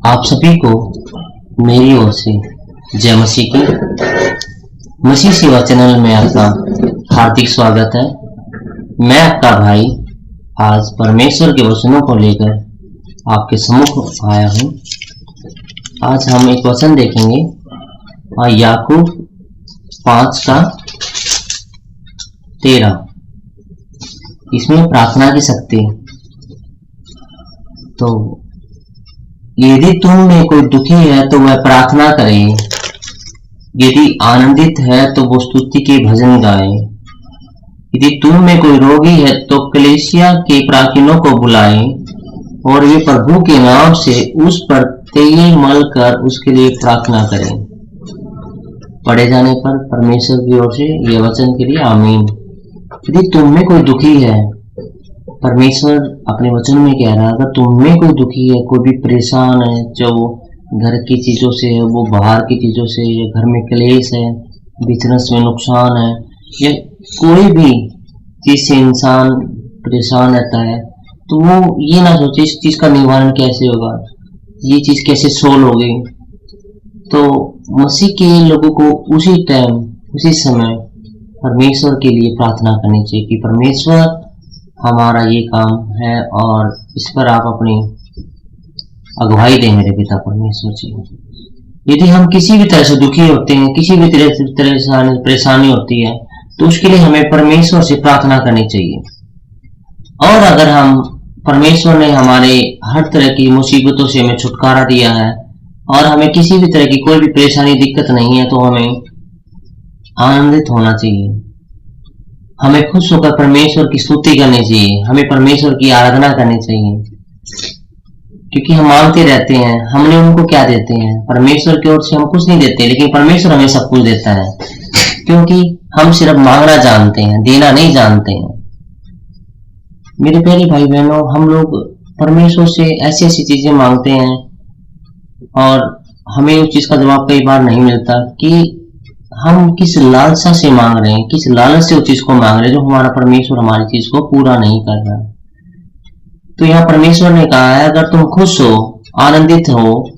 आप सभी को मेरी ओर से जय मसीह की। मसीह सेवा चैनल में आपका हार्दिक स्वागत है। मैं आपका भाई आज परमेश्वर के वचनों को लेकर आपके सम्मुख आया हूँ। आज हम एक वचन देखेंगे याकूब 5:13। इसमें प्रार्थना की शक्ति। तो यदि तुम में कोई दुखी है तो वह प्रार्थना करे, यदि आनंदित है तो वो स्तुति के भजन गाए। यदि तुम में कोई रोगी है तो कलीसिया के प्राचीनों को बुलाए और वे प्रभु के नाम से उस पर तेल मल कर उसके लिए प्रार्थना करें। पढ़े जाने पर परमेश्वर की ओर से यह वचन के लिए आमीन। यदि तुम में कोई दुखी है, परमेश्वर अपने वचन में कह रहा है, अगर तुम में कोई दुखी है, कोई भी परेशान है, जो घर की चीजों से है, वो बाहर की चीजों से, या घर में क्लेश है, बिजनेस में नुकसान है, या कोई भी चीज से इंसान परेशान रहता है, तो वो ये ना सोचे इस चीज का निवारण कैसे होगा, ये चीज कैसे सोल्व होगी। तो मसीह के लोगों को उसी टाइम उसी समय परमेश्वर के लिए प्रार्थना करनी चाहिए कि परमेश्वर हमारा ये काम है और इस पर आप अपनी अगुवाई दें मेरे पिता परमेश्वर जी। यदि हम किसी भी तरह से दुखी होते हैं, किसी भी तरह से परेशानी होती है, तो उसके लिए हमें परमेश्वर से प्रार्थना करनी चाहिए। और अगर हम परमेश्वर ने हमारे हर तरह की मुसीबतों से हमें छुटकारा दिया है और हमें किसी भी तरह की कोई भी परेशानी दिक्कत नहीं है, तो हमें आनंदित होना चाहिए। हमें खुश होकर परमेश्वर की स्तुति करनी चाहिए, हमें परमेश्वर की आराधना करनी चाहिए, क्योंकि हम मांगते रहते हैं। हमने उनको क्या देते हैं? परमेश्वर की ओर से हम कुछ नहीं देते, लेकिन परमेश्वर हमें सब कुछ देता है, क्योंकि हम सिर्फ मांगना जानते हैं, देना नहीं जानते हैं। मेरे प्यारे भाई बहनों, हम लोग परमेश्वर से ऐसी ऐसी चीजें मांगते हैं और हमें उस चीज का जवाब कई बार नहीं मिलता कि हम किस लालसा से मांग रहे हैं, किस लालच से उस चीज को मांग रहे हैं, जो हमारा परमेश्वर हमारी चीज को पूरा नहीं कर रहा। तो यहाँ परमेश्वर ने कहा है, अगर तुम खुश हो, आनंदित हो,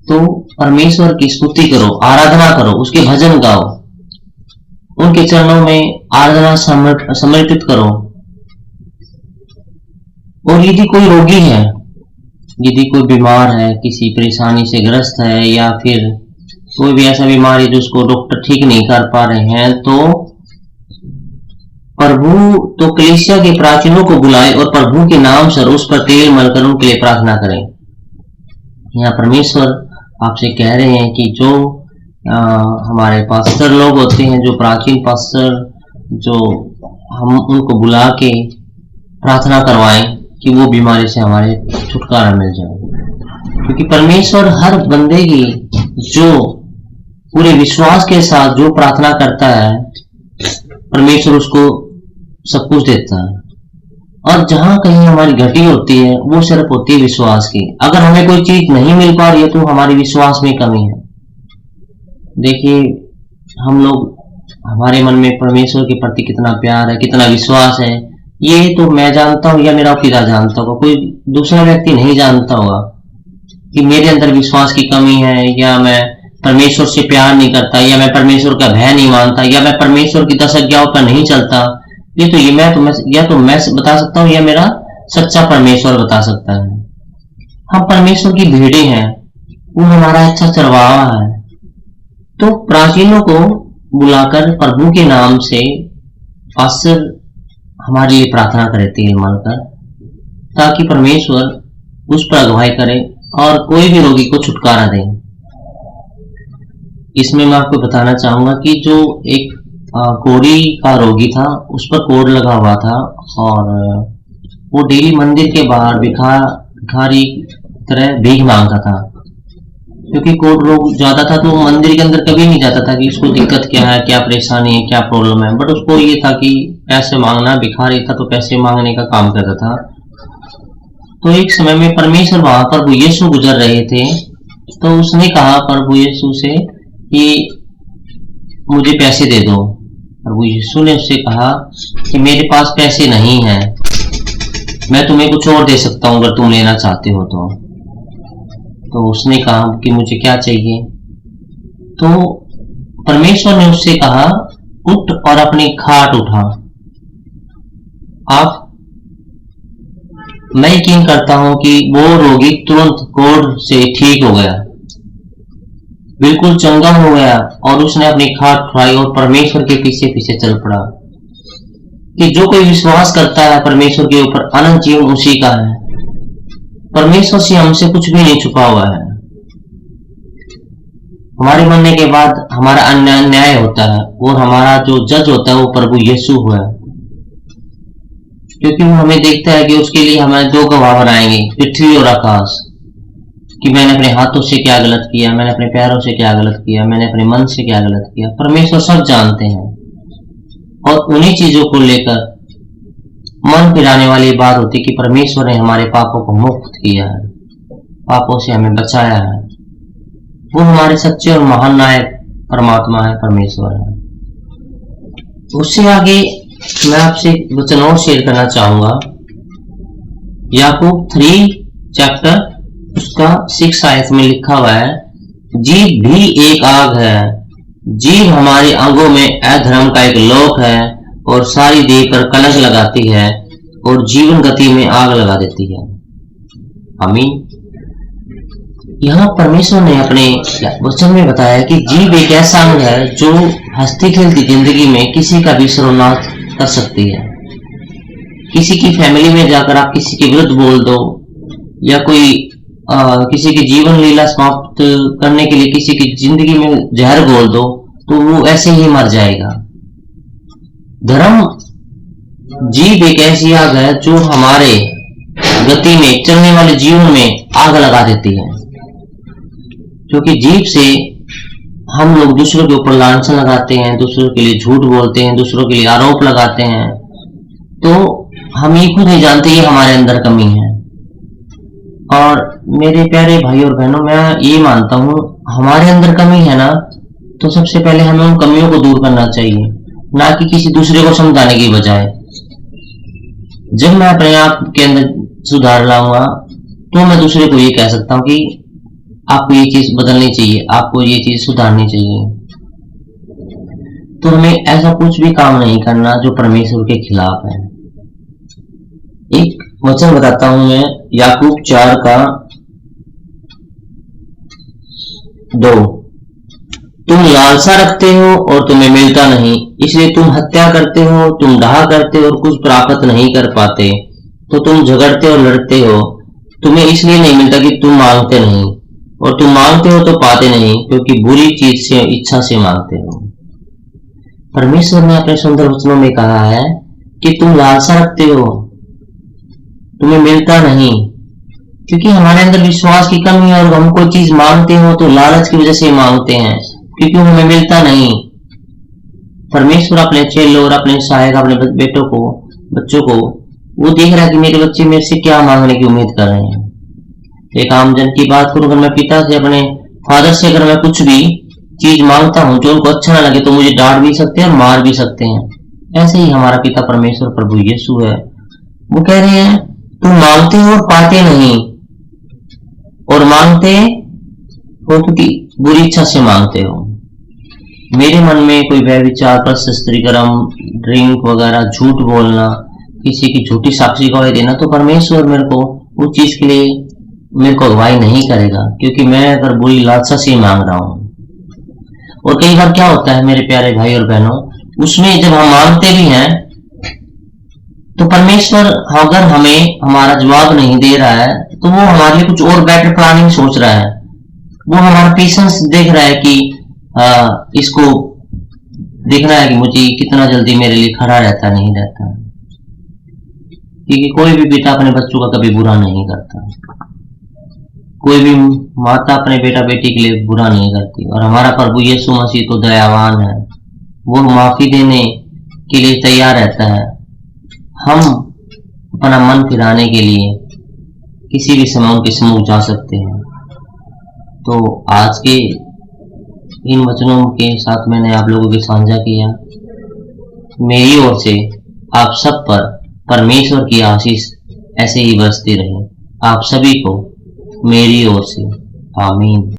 तो परमेश्वर की स्तुति करो, आराधना करो, उसके भजन गाओ, उनके चरणों में आराधना समर्पित करो। और यदि कोई रोगी है, यदि कोई बीमार है, किसी परेशानी से ग्रस्त है, या फिर कोई भी ऐसा बीमारी जो उसको डॉक्टर ठीक नहीं कर पा रहे हैं, तो कलीसिया के प्राचीनों को बुलाए और प्रभु के नाम से उस पर तेल मलकर उनके लिए प्रार्थना करें। यहाँ परमेश्वर आपसे कह रहे हैं कि जो हमारे पास्टर लोग होते हैं, जो प्राचीन पास्टर, जो हम उनको बुला के प्रार्थना करवाएं कि वो बीमारी से हमारे छुटकारा मिल जाए। क्योंकि परमेश्वर हर बंदे की जो पूरे विश्वास के साथ जो प्रार्थना करता है, परमेश्वर उसको सब कुछ देता है। और जहां कहीं हमारी घटी होती है, वो सिर्फ होती है विश्वास की। अगर हमें कोई चीज नहीं मिल पा रही है, तो हमारी विश्वास में कमी है। देखिए, हम लोग, हमारे मन में परमेश्वर के प्रति कितना प्यार है, कितना विश्वास है, ये तो मैं जानता हूँ या मेरा पिता जानता होगा, कोई दूसरा व्यक्ति नहीं जानता होगा कि मेरे अंदर विश्वास की कमी है, या मैं परमेश्वर से प्यार नहीं करता, या मैं परमेश्वर का भय नहीं मानता, या मैं परमेश्वर की 10 आज्ञाओं पर नहीं चलता। ये तो मैं बता सकता हूँ, या मेरा सच्चा परमेश्वर बता सकता है। हम परमेश्वर की भेड़ें हैं, वो हमारा अच्छा चरवाहा है। तो प्राचीनों को बुलाकर प्रभु के नाम से पास्टर हमारे लिए प्रार्थना करे तेल मलकर, ताकि परमेश्वर उस पर अगुवाई करे और कोई भी रोगी को छुटकारा दे। इसमें मैं आपको बताना चाहूंगा कि जो एक कोढ़ी का रोगी था, उस पर कोढ़ लगा हुआ था, और वो डेली मंदिर के बाहर भिखारी तरह भीख मांगता था। क्योंकि कोढ़ रोग ज्यादा था, तो वो मंदिर के अंदर कभी नहीं जाता था कि उसको दिक्कत क्या है, क्या परेशानी है, क्या प्रॉब्लम है, बट उसको ये था कि पैसे मांगना, भिखारी था तो पैसे मांगने का काम करता था। तो एक समय में परमेश्वर वहां पर प्रभु यीशु गुजर रहे थे, तो उसने कहा प्रभु यीशु से कि मुझे पैसे दे दो। प्रभु यीशु ने उससे कहा कि मेरे पास पैसे नहीं हैं, मैं तुम्हें कुछ और दे सकता हूं अगर तुम लेना चाहते हो तो। तो उसने कहा कि मुझे क्या चाहिए। तो परमेश्वर ने उससे कहा, उठ और अपनी खाट उठा। आप मैं यकीन करता हूं कि वो रोगी तुरंत कोढ़ से ठीक हो गया, बिल्कुल चंगा हो गया, और उसने अपनी खाट उठाई और परमेश्वर के पीछे पीछे चल पड़ा। कि जो कोई विश्वास करता है परमेश्वर के ऊपर, अनंत जीवन उसी का है। परमेश्वर से हमसे कुछ भी नहीं छुपा हुआ है। हमारे मरने के बाद हमारा अन्याय होता है, और हमारा जो जज होता है वो प्रभु यीशु है, क्योंकि वो हमें देखता है कि उसके लिए हमें दो गवाह बनाएंगे, पृथ्वी और आकाश, कि मैंने अपने हाथों से क्या गलत किया, मैंने अपने पैरों से क्या गलत किया, मैंने अपने मन से क्या गलत किया। परमेश्वर सब जानते हैं, और उन्हीं चीजों को लेकर मन फिराने वाली बात होती कि परमेश्वर ने हमारे पापों को मुक्त किया है, पापों से हमें बचाया है। वो हमारे सच्चे और महान नायक परमात्मा है, परमेश्वर है। उससे आगे मैं आपसे वचन और शेयर करना चाहूंगा। याकूब 3 चैप्टर उसका 6 आयत में लिखा हुआ है, जीभ भी एक आग है, जीभ हमारे अंगों में अधर्म का एक लोक है, और सारी देह पर कलंक लगाती है, और जीवन गति में आग लगा देती है। आमीन। यहाँ परमेश्वर ने अपने वचन में बताया कि जीभ एक ऐसा अंग है जो हंसती खेलती जिंदगी में किसी का भी सर्वनाश कर सकती है। किसी की फैमिली में जाकर आप किसी के विरुद्ध बोल दो, या कोई किसी की जीवन लीला समाप्त करने के लिए किसी की जिंदगी में जहर घोल दो, तो वो ऐसे ही मर जाएगा। धर्म जीभ एक ऐसी आग है जो हमारे गति में चलने वाले जीवन में आग लगा देती है, क्योंकि जीभ से हम लोग दूसरों के ऊपर लांछन लगाते हैं, दूसरों के लिए झूठ बोलते हैं, दूसरों के लिए आरोप लगाते हैं। तो हम ये खुद नहीं जानते ये हमारे अंदर कमी है। और मेरे प्यारे भाई और बहनों, मैं ये मानता हूँ हमारे अंदर कमी है ना, तो सबसे पहले हमें उन कमियों को दूर करना चाहिए, ना कि किसी दूसरे को समझाने की बजाय। जब मैं अपने आप के अंदर सुधार लाऊंगा तो मैं दूसरे को ये कह सकता हूँ कि आपको ये चीज बदलनी चाहिए, आपको ये चीज सुधारनी चाहिए। तो हमें ऐसा कुछ भी काम नहीं करना जो परमेश्वर के खिलाफ है। एक वचन बताता हूं मैं, याकूब 4 का 2। तुम लालसा रखते हो और तुम्हें मिलता नहीं, इसलिए तुम हत्या करते हो, तुम डाह करते हो और कुछ प्राप्त नहीं कर पाते, तो तुम झगड़ते और लड़ते हो। तुम्हें इसलिए नहीं मिलता कि तुम मांगते नहीं, और तुम मांगते हो तो पाते नहीं, क्योंकि बुरी चीज से इच्छा से मांगते हो। परमेश्वर ने अपने सुंदर वचनों में कहा है कि तुम लालसा रखते हो, तुम्हें मिलता नहीं, क्योंकि हमारे अंदर विश्वास की कमी है, और हम कोई चीज मांगते हो तो लालच की वजह से मांगते हैं, क्योंकि हमें मिलता नहीं। परमेश्वर अपने चेलों और अपने सहायक, अपने बेटों को, बच्चों को, वो देख रहा है कि मेरे बच्चे मेरे से क्या मांगने की उम्मीद कर रहे हैं। एक आम जन की बात करूं, अगर मैं पिता से, अपने फादर से अगर मैं कुछ भी चीज मांगता हूं जो उनको अच्छा ना लगे, तो मुझे डांट भी सकते हैं और मार भी सकते हैं। ऐसे ही हमारा पिता परमेश्वर प्रभु यीशु है। वो कह रहे हैं तुम मांगते हो और पाते नहीं, और मांगते हो क्योंकि बुरी इच्छा से मांगते हो। मेरे मन में कोई व्यभिचार, परस्त्रीकर्म, ड्रिंक वगैरह, झूठ बोलना, किसी की झूठी साक्षी गवाही देना, तो परमेश्वर मेरे को उस चीज के लिए मेरे को अगुवाई नहीं करेगा, क्योंकि मैं अगर बुरी लालसा से मांग रहा हूं। और कई बार क्या होता है मेरे प्यारे भाई और बहनों, उसमें जब हम मांगते भी हैं तो परमेश्वर अगर हमें हमारा जवाब नहीं दे रहा है, तो वो हमारे लिए कुछ और बेटर प्लानिंग सोच रहा है। वो हमारा पेशेंस देख रहा है कि इसको देखना है कि मुझे कितना जल्दी मेरे लिए खड़ा रहता नहीं रहता, क्योंकि कोई भी पिता अपने बच्चों का कभी बुरा नहीं करता, कोई भी माता अपने बेटा बेटी के लिए बुरा नहीं करती। और हमारा प्रभु यीशु मसीह तो दयावान है, वो माफी देने के लिए तैयार रहता है। हम अपना मन फिराने के लिए किसी भी समय उनके सम्मुख जा सकते हैं। तो आज के इन वचनों के साथ मैंने आप लोगों के साझा किया। मेरी ओर से आप सब पर परमेश्वर की आशीष ऐसे ही बरसती रहे। आप सभी को मेरी ओर से आमीन।